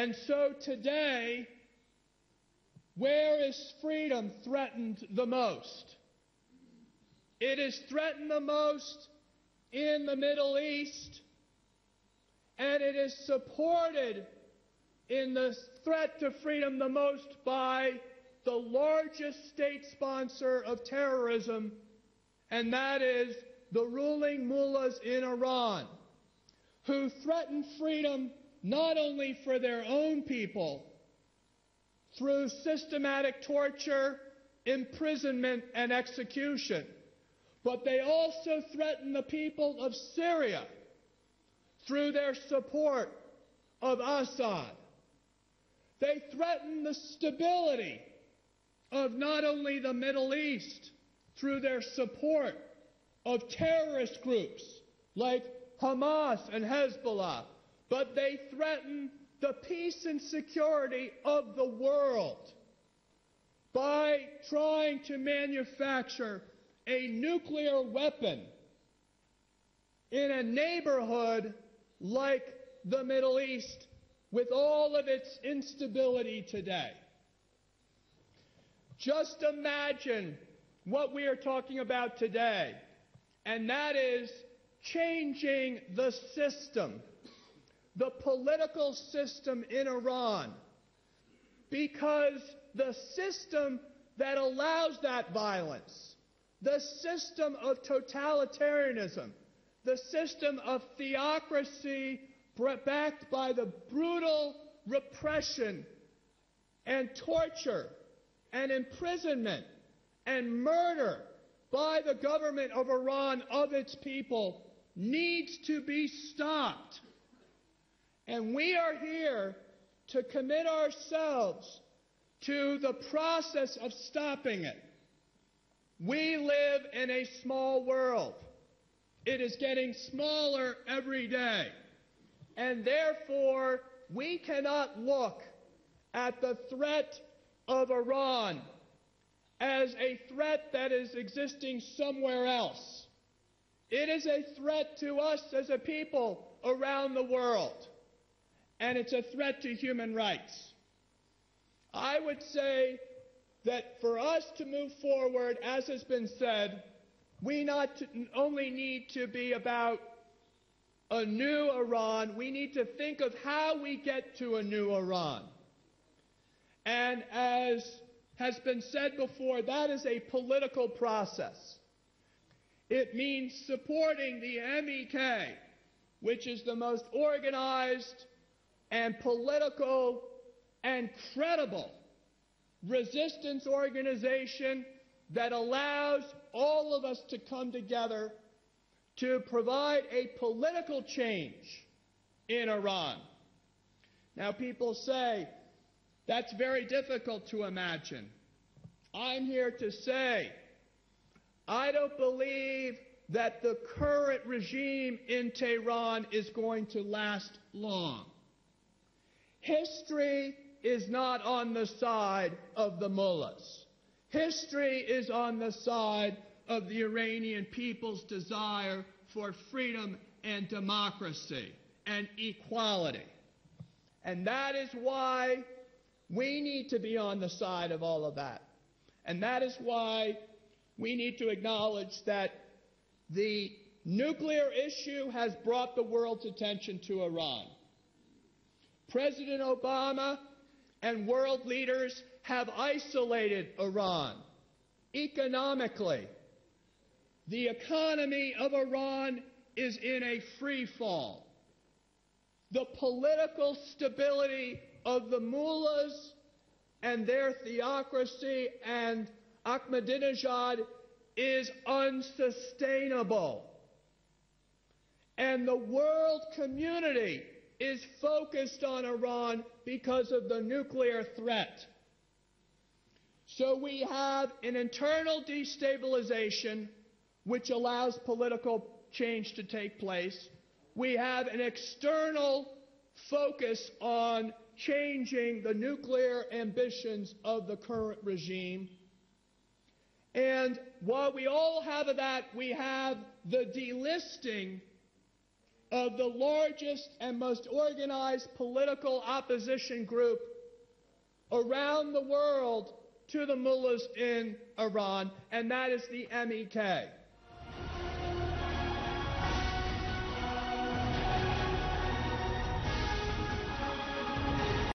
And so today, where is freedom threatened the most? It is threatened the most in the Middle East, and it is supported in the threat to freedom the most by the largest state sponsor of terrorism, and that is the ruling mullahs in Iran, who threaten freedom not only for their own people through systematic torture, imprisonment, and execution, but they also threaten the people of Syria through their support of Assad. They threaten the stability of not only the Middle East through their support of terrorist groups like Hamas and Hezbollah, but they threaten the peace and security of the world by trying to manufacture a nuclear weapon in a neighborhood like the Middle East with all of its instability today. Just imagine what we are talking about today, and that is changing the system, the political system in Iran, because the system that allows that violence, the system of totalitarianism, the system of theocracy backed by the brutal repression and torture and imprisonment and murder by the government of Iran of its people needs to be stopped. And we are here to commit ourselves to the process of stopping it. We live in a small world. It is getting smaller every day. And therefore, we cannot look at the threat of Iran as a threat that is existing somewhere else. It is a threat to us as a people around the world, and it's a threat to human rights. I would say that for us to move forward, as has been said, we not only need to be about a new Iran, we need to think of how we get to a new Iran. And as has been said before, that is a political process. It means supporting the MEK, which is the most organized and political and credible resistance organization that allows all of us to come together to provide a political change in Iran. Now, people say that's very difficult to imagine. I'm here to say I don't believe that the current regime in Tehran is going to last long. History is not on the side of the mullahs. History is on the side of the Iranian people's desire for freedom and democracy and equality. And that is why we need to be on the side of all of that. And that is why we need to acknowledge that the nuclear issue has brought the world's attention to Iran. President Obama and world leaders have isolated Iran economically. The economy of Iran is in a free fall. The political stability of the mullahs and their theocracy and Ahmadinejad is unsustainable. And the world community is focused on Iran because of the nuclear threat. So we have an internal destabilization which allows political change to take place. We have an external focus on changing the nuclear ambitions of the current regime. And while we all have that, we have the delisting of the largest and most organized political opposition group around the world to the mullahs in Iran, and that is the MEK.